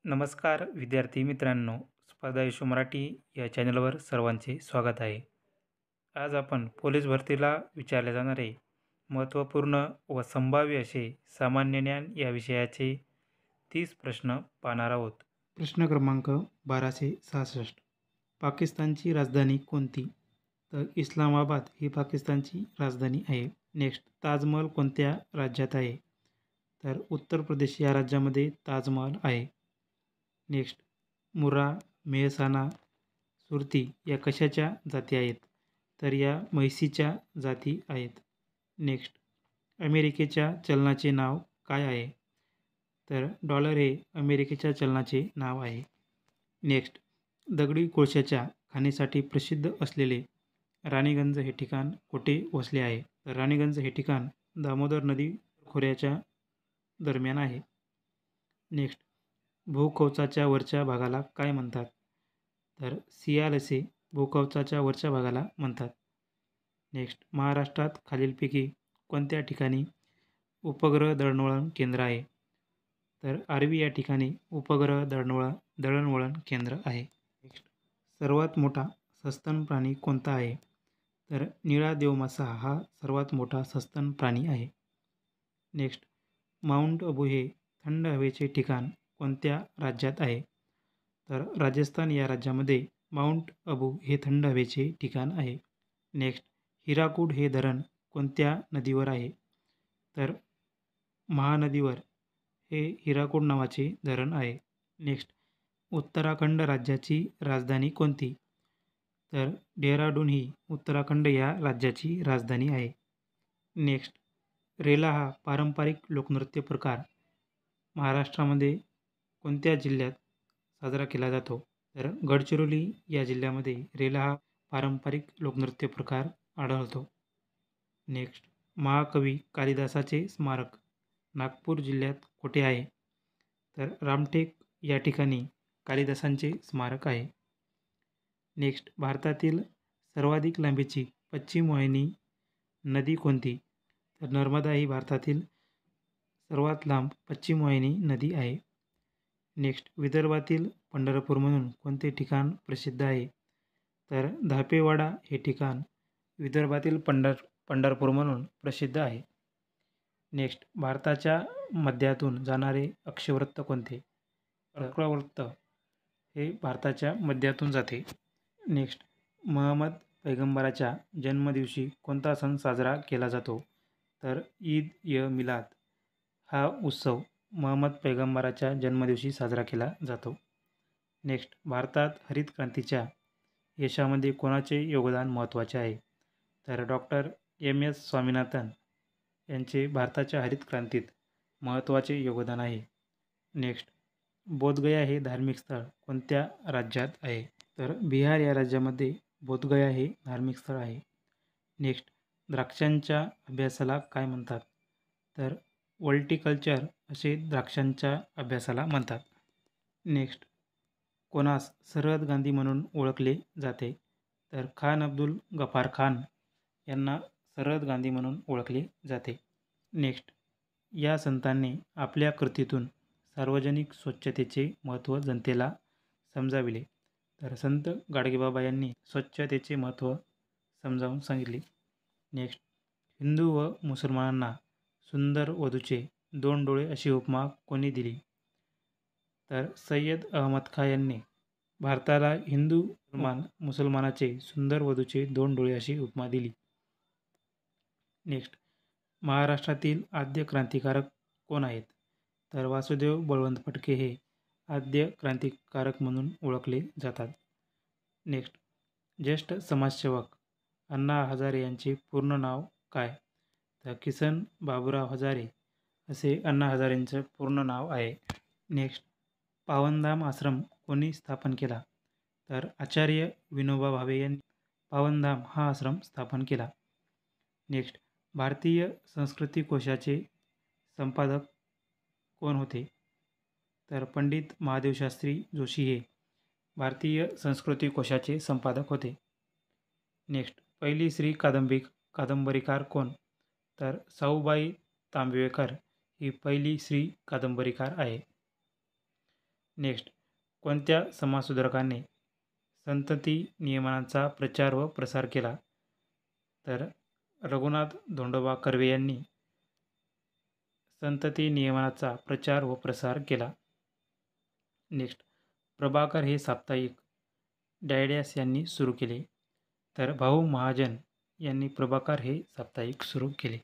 नमस्कार विद्यार्थी मित्रांनो, स्पर्धा इशू मराठी या चॅनलवर सर्वांचे स्वागत आहे. आज आपण पोलीस भरतीला विचारले जाणारे महत्त्वपूर्ण व संभाव्य असे सामान्य ज्ञान या विषयाचे 30 प्रश्न पाहणार आहोत. प्रश्न क्रमांक 1266. पाकिस्तानची राजधानी कोणती? तर इस्लामाबाद ही पाकिस्तानची राजधानी आहे. नेक्स्ट, ताजमहल कोणत्या राज्यात आहे? तर उत्तर प्रदेश या राज्यामध्ये ताजमहल आहे. नेक्स्ट, मुर्रा, मेहसाणा, सुरती या कशाच्या जाती आहेत? तर या म्हैसीच्या जाती आहेत. नेक्स्ट, अमेरिकेच्या चलनाचे नाव काय आहे? तर डॉलर हे अमेरिकेच्या चलनाचे नाव आहे. नेक्स्ट, दगडी कोळशाच्या खाणीसाठी प्रसिद्ध असलेले राणीगंज हे ठिकाण कुठे वसले आहे? तर राणीगंज हे ठिकाण दामोदर नदी खोऱ्याच्या दरम्यान आहे. नेक्स्ट, भूकवचाच्या वरच्या भागाला काय म्हणतात? तर सियाल असे भूकवचाच्या वरच्या भागाला म्हणतात. नेक्स्ट, महाराष्ट्रात खालीलपैकी कोणत्या ठिकाणी उपग्रह दळणवळण केंद्र आहे? तर आर्वी या ठिकाणी उपग्रह दळणवळण केंद्र आहे. नेक्स्ट, सर्वात मोठा सस्तन प्राणी कोणता आहे? तर निळा देवमासा हा सर्वात मोठा सस्तन प्राणी आहे. नेक्स्ट, माउंट अबू हे थंड हवेचे ठिकाण कोणत्या राज्यात आहे? तर राजस्थान या राज्यामध्ये माउंट अबू हे थंड हवेचे ठिकाण आहे. नेक्स्ट, हिराकूड हे धरण कोणत्या नदीवर आहे? तर महानदीवर हे हिराकूड नावाचे धरण आहे. नेक्स्ट, उत्तराखंड राज्याची राजधानी कोणती? तर डेहराडून ही उत्तराखंड या राज्याची राजधानी आहे. नेक्स्ट, रेला हा पारंपरिक लोकनृत्य प्रकार महाराष्ट्रामध्ये कोणत्या जिल्ह्यात साजरा केला जातो? तर गडचिरोली या जिल्ह्यामध्ये रेला हा पारंपरिक लोकनृत्य प्रकार आढळतो. नेक्स्ट, महाकवी कालिदासाचे स्मारक नागपूर जिल्ह्यात कुठे आहे? तर रामटेक या ठिकाणी कालिदासांचे स्मारक आहे. नेक्स्ट, भारतातील सर्वाधिक लांबीची पश्चिम वाहिनी नदी कोणती? तर नर्मदा ही भारतातील सर्वात लांब पश्चिम वाहिनी नदी आहे. नेक्स्ट, विदर्भातील पंढरपूर म्हणून कोणते ठिकाण प्रसिद्ध आहे? तर धापेवाडा हे ठिकाण विदर्भातील पंढरपूर म्हणून प्रसिद्ध आहे. नेक्स्ट, भारताच्या मध्यातून जाणारे अक्षवृत्त कोणते? कर्कवृत्त हे भारताच्या मध्यातून जाते. नेक्स्ट, महम्मद पैगंबराच्या जन्मदिवशी कोणता सण साजरा केला जातो? तर ईद-ए-मिलाद हा उत्सव महम्मद पैगंबराच्या जन्मदिवशी साजरा केला जातो. नेक्स्ट, भारतात हरित क्रांतीच्या यशामध्ये कोणाचे योगदान महत्त्वाचे आहे? तर डॉक्टर एम.एस. स्वामीनाथन यांचे भारताच्या हरित क्रांतीत महत्त्वाचे योगदान आहे. नेक्स्ट, बोधगया हे धार्मिक स्थळ कोणत्या राज्यात आहे? तर बिहार या राज्यामध्ये बोधगया हे धार्मिक स्थळ आहे. नेक्स्ट, द्राक्षांच्या अभ्यासाला काय म्हणतात? तर व्हिटिकल्चर असे द्राक्षांच्या अभ्यासाला म्हणतात. नेक्स्ट, कोणास सरहद गांधी म्हणून ओळखले जाते? तर खान अब्दुल गफार खान यांना सरहद गांधी म्हणून ओळखले जाते. नेक्स्ट, या संतांनी आपल्या कृतीतून सार्वजनिक स्वच्छतेचे महत्त्व जनतेला समजाविले. तर संत गाडगेबाबा यांनी स्वच्छतेचे महत्त्व समजावून सांगितले. नेक्स्ट, हिंदू व मुसलमानांना सुंदर वधूचे 2 डोळे अशी उपमा कोणी दिली? तर सय्यद अहमद खान यांनी भारताला हिंदू मुसलमानाचे सुंदर वधूचे 2 डोळे अशी उपमा दिली. नेक्स्ट, महाराष्ट्रातील आद्य क्रांतिकारक कोण आहेत? तर वासुदेव बळवंत फडके हे आद्य क्रांतिकारक म्हणून ओळखले जातात. नेक्स्ट, ज्येष्ठ समाजसेवक अण्णा हजारे यांचे पूर्ण नाव काय? तर किसन बाबूराव हजारे असे अण्णा हजारेंचं पूर्ण नाव आहे. नेक्स्ट, पावनधाम आश्रम कोणी स्थापन केला? तर आचार्य विनोबा भावे यांनी पावनधाम हा आश्रम स्थापन केला. नेक्स्ट, भारतीय संस्कृती कोशाचे संपादक कोण होते? तर पंडित महादेवशास्त्री जोशी हे भारतीय संस्कृती कोशाचे संपादक होते. नेक्स्ट, पहिली स्त्री कादंबरीकार कोण? तर साऊबाई तांबवेकर ही पहिली स्त्री कादंबरीकार आहे. नेक्स्ट, कोणत्या समाजसुधारकाने संतती नियमनाचा प्रचार व प्रसार केला? तर रघुनाथ धोंडोबा कर्वे यांनी संतती नियमनाचा प्रचार व प्रसार केला. नेक्स्ट, प्रभाकर हे साप्ताहिक डॅडॅस यांनी सुरू केले? तर भाऊ महाजन यांनी प्रभाकर हे साप्ताहिक सुरू केले.